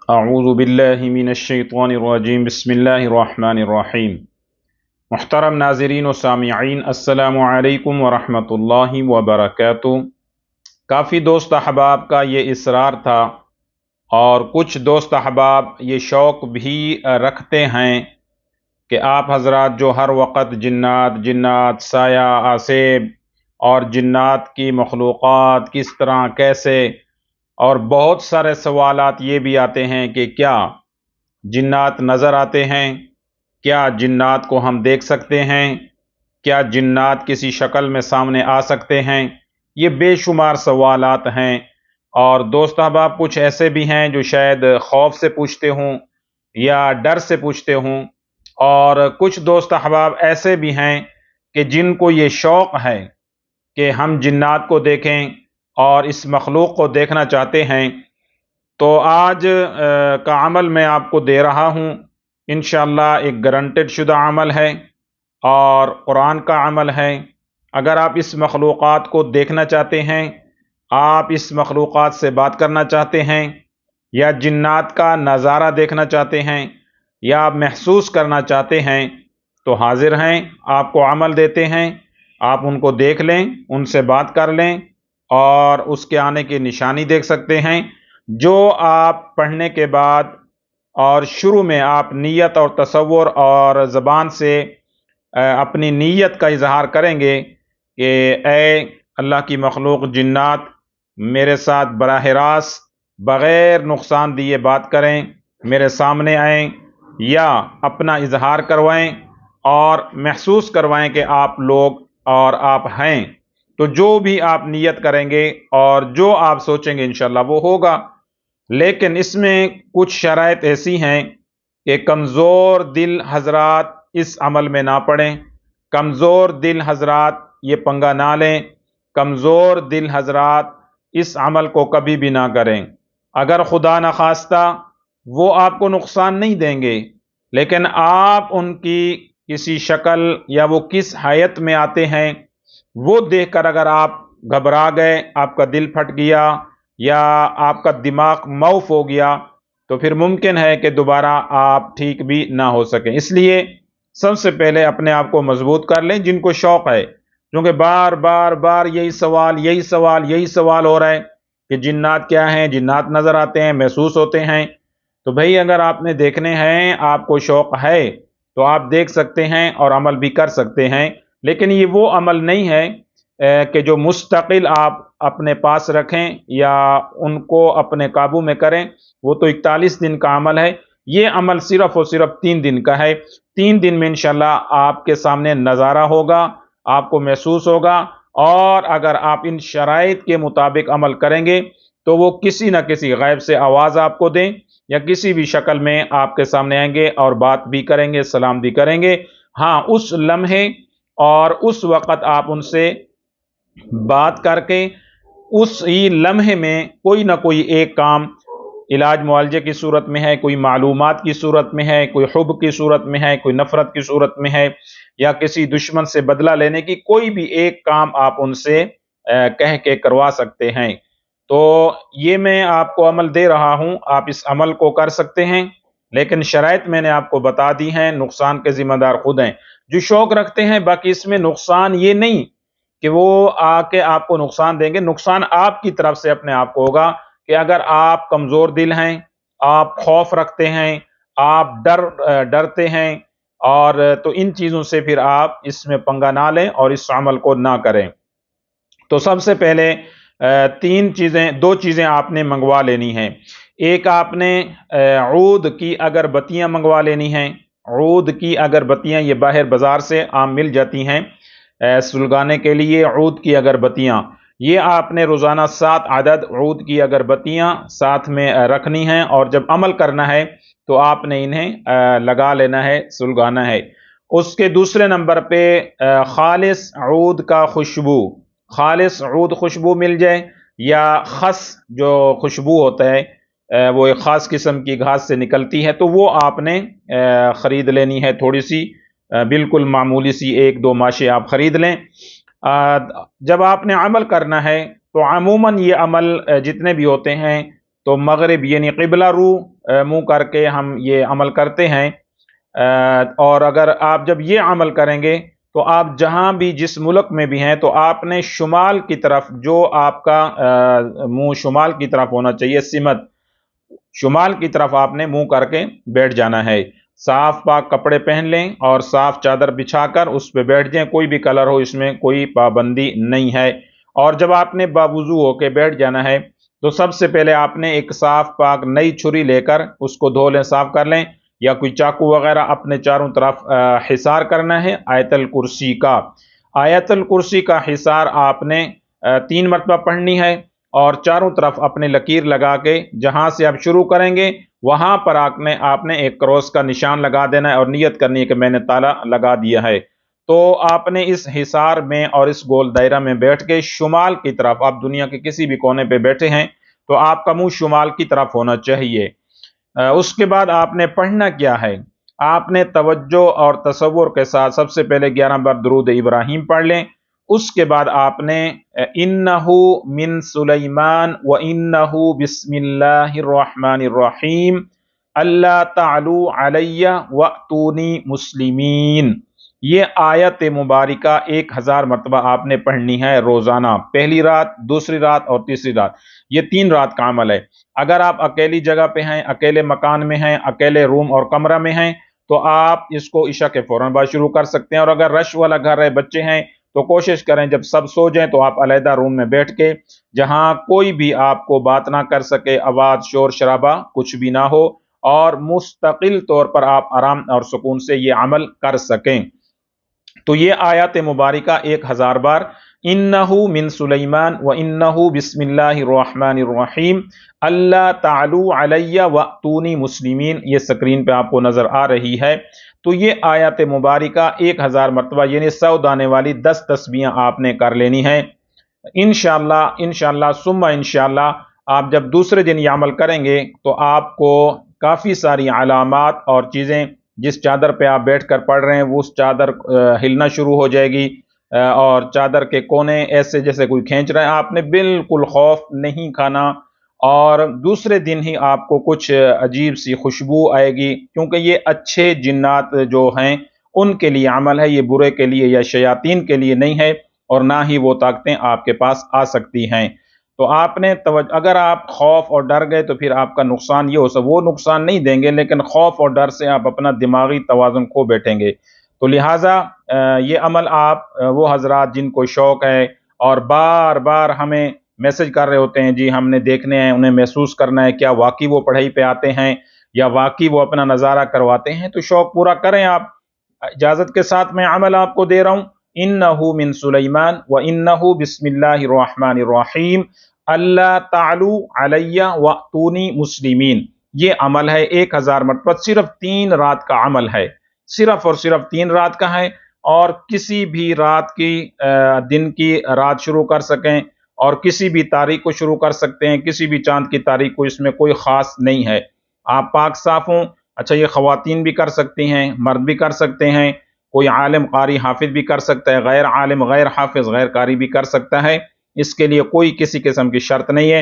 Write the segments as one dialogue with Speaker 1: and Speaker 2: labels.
Speaker 1: اعوذ باللہ من الشیطان الرجیم بسم اللہ الرحمن الرحیم۔ محترم ناظرین و سامعین، السلام علیکم ورحمۃ اللہ وبرکاتہ۔ کافی دوست احباب کا یہ اصرار تھا اور کچھ دوست احباب یہ شوق بھی رکھتے ہیں کہ آپ حضرات جو ہر وقت جنات سایہ آسیب اور جنات کی مخلوقات کس طرح کیسے، اور بہت سارے سوالات یہ بھی آتے ہیں کہ کیا جنات نظر آتے ہیں، کیا جنات کو ہم دیکھ سکتے ہیں، کیا جنات کسی شکل میں سامنے آ سکتے ہیں، یہ بے شمار سوالات ہیں۔ اور دوست احباب کچھ ایسے بھی ہیں جو شاید خوف سے پوچھتے ہوں یا ڈر سے پوچھتے ہوں، اور کچھ دوست احباب ایسے بھی ہیں کہ جن کو یہ شوق ہے کہ ہم جنات کو دیکھیں اور اس مخلوق کو دیکھنا چاہتے ہیں۔ تو آج کا عمل میں آپ کو دے رہا ہوں، انشاءاللہ ایک گارنٹیڈ شدہ عمل ہے اور قرآن کا عمل ہے۔ اگر آپ اس مخلوقات کو دیکھنا چاہتے ہیں، آپ اس مخلوقات سے بات کرنا چاہتے ہیں، یا جنات کا نظارہ دیکھنا چاہتے ہیں، یا آپ محسوس کرنا چاہتے ہیں، تو حاضر ہیں، آپ کو عمل دیتے ہیں۔ آپ ان کو دیکھ لیں، ان سے بات کر لیں اور اس کے آنے کی نشانی دیکھ سکتے ہیں، جو آپ پڑھنے کے بعد اور شروع میں آپ نیت اور تصور اور زبان سے اپنی نیت کا اظہار کریں گے کہ اے اللہ کی مخلوق جنات، میرے ساتھ براہ راست بغیر نقصان دیے بات کریں، میرے سامنے آئیں یا اپنا اظہار کروائیں اور محسوس کروائیں کہ آپ لوگ اور آپ ہیں۔ تو جو بھی آپ نیت کریں گے اور جو آپ سوچیں گے انشاءاللہ وہ ہوگا۔ لیکن اس میں کچھ شرائط ایسی ہیں کہ کمزور دل حضرات اس عمل میں نہ پڑیں، کمزور دل حضرات یہ پنگا نہ لیں، کمزور دل حضرات اس عمل کو کبھی بھی نہ کریں۔ اگر خدا نخواستہ وہ آپ کو نقصان نہیں دیں گے، لیکن آپ ان کی کسی شکل یا وہ کس حیت میں آتے ہیں وہ دیکھ کر اگر آپ گھبرا گئے، آپ کا دل پھٹ گیا یا آپ کا دماغ موف ہو گیا، تو پھر ممکن ہے کہ دوبارہ آپ ٹھیک بھی نہ ہو سکیں۔ اس لیے سب سے پہلے اپنے آپ کو مضبوط کر لیں، جن کو شوق ہے، کیونکہ بار بار یہی سوال ہو رہا ہے کہ جنات کیا ہیں، جنات نظر آتے ہیں، محسوس ہوتے ہیں۔ تو بھئی اگر آپ نے دیکھنے ہیں، آپ کو شوق ہے، تو آپ دیکھ سکتے ہیں اور عمل بھی کر سکتے ہیں، لیکن یہ وہ عمل نہیں ہے کہ جو مستقل آپ اپنے پاس رکھیں یا ان کو اپنے قابو میں کریں۔ وہ تو 41 دن کا عمل ہے، یہ عمل صرف اور صرف 3 دن کا ہے۔ 3 دن میں انشاءاللہ آپ کے سامنے نظارہ ہوگا، آپ کو محسوس ہوگا، اور اگر آپ ان شرائط کے مطابق عمل کریں گے تو وہ کسی نہ کسی غیب سے آواز آپ کو دیں یا کسی بھی شکل میں آپ کے سامنے آئیں گے اور بات بھی کریں گے، سلام بھی کریں گے۔ ہاں، اس لمحے اور اس وقت آپ ان سے بات کر کے اس ہی لمحے میں کوئی نہ کوئی ایک کام علاج معالجے کی صورت میں ہے، کوئی معلومات کی صورت میں ہے، کوئی حب کی صورت میں ہے، کوئی نفرت کی صورت میں ہے، یا کسی دشمن سے بدلہ لینے کی کوئی بھی ایک کام آپ ان سے کہہ کے کروا سکتے ہیں۔ تو یہ میں آپ کو عمل دے رہا ہوں، آپ اس عمل کو کر سکتے ہیں، لیکن شرائط میں نے آپ کو بتا دی ہیں، نقصان کے ذمہ دار خود ہیں جو شوق رکھتے ہیں۔ باقی اس میں نقصان یہ نہیں کہ وہ آ کے آپ کو نقصان دیں گے، نقصان آپ کی طرف سے اپنے آپ کو ہوگا کہ اگر آپ کمزور دل ہیں، آپ خوف رکھتے ہیں، آپ ڈرتے ہیں، اور تو ان چیزوں سے پھر آپ اس میں پنگا نہ لیں اور اس عمل کو نہ کریں۔ تو سب سے پہلے 2 چیزیں آپ نے منگوا لینی ہیں۔ ایک آپ نے عود کی اگربتیاں منگوا لینی ہیں۔ عود کی اگربتیاں یہ باہر بازار سے عام مل جاتی ہیں، سلگانے کے لیے عود کی اگربتیاں، یہ آپ نے روزانہ 7 عدد عود کی اگربتیاں ساتھ میں رکھنی ہیں، اور جب عمل کرنا ہے تو آپ نے انہیں لگا لینا ہے، سلگانا ہے۔ اس کے دوسرے نمبر پہ خالص عود کا خوشبو، خالص عود خوشبو مل جائے، یا خس جو خوشبو ہوتا ہے وہ ایک خاص قسم کی گھاس سے نکلتی ہے، تو وہ آپ نے خرید لینی ہے، تھوڑی سی بالکل معمولی سی 1-2 ماشے آپ خرید لیں۔ جب آپ نے عمل کرنا ہے تو عموماً یہ عمل جتنے بھی ہوتے ہیں تو مغرب یعنی قبلہ رو منہ کر کے ہم یہ عمل کرتے ہیں۔ اور اگر آپ جب یہ عمل کریں گے تو آپ جہاں بھی جس ملک میں بھی ہیں تو آپ نے شمال کی طرف، جو آپ کا منہ شمال کی طرف ہونا چاہیے، سمت شمال کی طرف آپ نے منہ کر کے بیٹھ جانا ہے۔ صاف پاک کپڑے پہن لیں اور صاف چادر بچھا کر اس پہ بیٹھ جائیں، کوئی بھی کلر ہو، اس میں کوئی پابندی نہیں ہے۔ اور جب آپ نے باوضو ہو کے بیٹھ جانا ہے تو سب سے پہلے آپ نے ایک صاف پاک نئی چھری لے کر اس کو دھو لیں، صاف کر لیں، یا کوئی چاقو وغیرہ اپنے چاروں طرف حصار کرنا ہے آیت الکرسی کا۔ آیت الکرسی کا حصار آپ نے 3 مرتبہ پڑھنی ہے، اور چاروں طرف اپنے لکیر لگا کے جہاں سے آپ شروع کریں گے وہاں پر آپ نے ایک کراس کا نشان لگا دینا ہے، اور نیت کرنی ہے کہ میں نے تالا لگا دیا ہے۔ تو آپ نے اس حصار میں اور اس گول دائرہ میں بیٹھ کے شمال کی طرف، آپ دنیا کے کسی بھی کونے پہ بیٹھے ہیں تو آپ کا منہ شمال کی طرف ہونا چاہیے۔ اس کے بعد آپ نے پڑھنا کیا ہے؟ آپ نے توجہ اور تصور کے ساتھ سب سے پہلے 11 بار درود ابراہیم پڑھ لیں۔ اس کے بعد آپ نے انہو من سلیمان و انہو بسم اللہ الرحمن الرحیم اللہ تعلو علیہ واتونی مسلمین، یہ آیت مبارکہ 1000 مرتبہ آپ نے پڑھنی ہے روزانہ، پہلی رات، دوسری رات اور تیسری رات، یہ 3 رات کا عمل ہے۔ اگر آپ اکیلی جگہ پہ ہیں، اکیلے مکان میں ہیں، اکیلے روم اور کمرہ میں ہیں تو آپ اس کو عشاء کے فوراً بعد شروع کر سکتے ہیں، اور اگر رش والا گھر ہے، بچے ہیں، تو کوشش کریں جب سب سو جائیں تو آپ علیحدہ روم میں بیٹھ کے، جہاں کوئی بھی آپ کو بات نہ کر سکے، آواز شور شرابہ کچھ بھی نہ ہو، اور مستقل طور پر آپ آرام اور سکون سے یہ عمل کر سکیں۔ تو یہ آیات مبارکہ 1000 بار، انہو من سلیمان و انہو بسم اللہ الرحمن الرحیم اللہ تعلو علیہ واتونی مسلمین، یہ سکرین پہ آپ کو نظر آ رہی ہے۔ تو یہ آیات مبارکہ 1000 مرتبہ یعنی 100 دانے والی 10 تسبیحیں آپ نے کر لینی ہے۔ انشاءاللہ ثم انشاءاللہ آپ جب دوسرے دن یہ عمل کریں گے تو آپ کو کافی ساری علامات اور چیزیں، جس چادر پہ آپ بیٹھ کر پڑھ رہے ہیں وہ اس چادر ہلنا شروع ہو جائے گی، اور چادر کے کونے ایسے جیسے کوئی کھینچ رہا ہے، آپ نے بالکل خوف نہیں کھانا۔ اور دوسرے دن ہی آپ کو کچھ عجیب سی خوشبو آئے گی، کیونکہ یہ اچھے جنات جو ہیں ان کے لیے عمل ہے، یہ برے کے لیے یا شیاطین کے لیے نہیں ہے، اور نہ ہی وہ طاقتیں آپ کے پاس آ سکتی ہیں۔ تو آپ نے اگر آپ خوف اور ڈر گئے تو پھر آپ کا نقصان یہ ہو سکتا، وہ نقصان نہیں دیں گے لیکن خوف اور ڈر سے آپ اپنا دماغی توازن کھو بیٹھیں گے۔ تو لہٰذا یہ عمل آپ وہ حضرات جن کو شوق ہے اور بار بار ہمیں میسج کر رہے ہوتے ہیں، جی ہم نے دیکھنے ہیں، انہیں محسوس کرنا ہے کیا واقعی وہ پڑھائی پہ آتے ہیں یا واقعی وہ اپنا نظارہ کرواتے ہیں، تو شوق پورا کریں آپ۔ اجازت کے ساتھ میں عمل آپ کو دے رہا ہوں، انہو من سلیمان و انہو بسم اللہ الرحمن الرحیم اللہ تعلو علیہ واتونی مسلمین، یہ عمل ہے 1000 مرتبہ، صرف 3 رات کا عمل ہے، صرف اور صرف 3 رات کا ہے، اور کسی بھی رات کی دن کی رات شروع کر سکیں اور کسی بھی تاریخ کو شروع کر سکتے ہیں، کسی بھی چاند کی تاریخ کو، اس میں کوئی خاص نہیں ہے۔ آپ پاک صاف ہوں، اچھا یہ خواتین بھی کر سکتی ہیں، مرد بھی کر سکتے ہیں، کوئی عالم قاری حافظ بھی کر سکتا ہے، غیر عالم غیر حافظ غیر قاری بھی کر سکتا ہے، اس کے لیے کوئی کسی قسم کی شرط نہیں ہے۔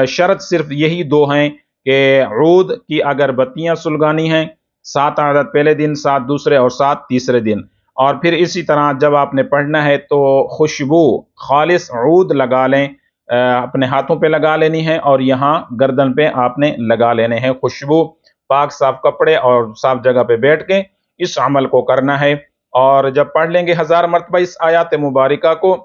Speaker 1: شرط صرف یہی 2 ہیں کہ عود کی اگر بتیاں سلگانی ہیں، 7 عدد پہلے دن، 7 دوسرے اور 7 تیسرے دن، اور پھر اسی طرح جب آپ نے پڑھنا ہے تو خوشبو خالص عود لگا لیں، اپنے ہاتھوں پہ لگا لینی ہے اور یہاں گردن پہ آپ نے لگا لینے ہیں خوشبو، پاک صاف کپڑے اور صاف جگہ پہ بیٹھ کے اس عمل کو کرنا ہے۔ اور جب پڑھ لیں گے 1000 مرتبہ اس آیات مبارکہ کو،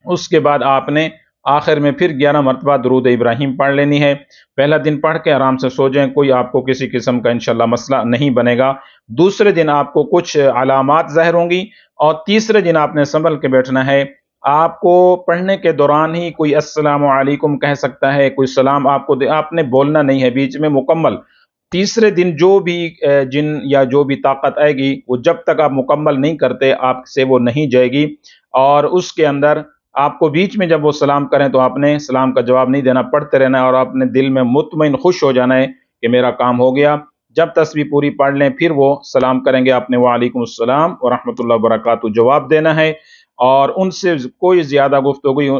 Speaker 1: اس کے بعد آپ نے آخر میں پھر 11 مرتبہ درود ابراہیم پڑھ لینی ہے۔ پہلا دن پڑھ کے آرام سے سو جائیں، کوئی آپ کو کسی قسم کا انشاءاللہ مسئلہ نہیں بنے گا۔ دوسرے دن آپ کو کچھ علامات ظاہر ہوں گی، اور تیسرے دن آپ نے سنبھل کے بیٹھنا ہے۔ آپ کو پڑھنے کے دوران ہی کوئی السلام علیکم کہہ سکتا ہے، کوئی سلام آپ نے بولنا نہیں ہے بیچ میں مکمل۔ تیسرے دن جو بھی جن یا جو بھی طاقت آئے گی وہ جب تک آپ مکمل نہیں کرتے آپ سے وہ نہیں جائے گی، اور اس کے اندر آپ کو بیچ میں جب وہ سلام کریں تو آپ نے سلام کا جواب نہیں دینا، پڑھتے رہنا ہے، اور آپ نے دل میں مطمئن خوش ہو جانا ہے کہ میرا کام ہو گیا۔ جب تسبیح پوری پڑھ لیں پھر وہ سلام کریں گے، آپ نے وعلیکم السلام ورحمۃ اللہ وبرکاتہ جواب دینا ہے، اور ان سے کوئی زیادہ گفتگو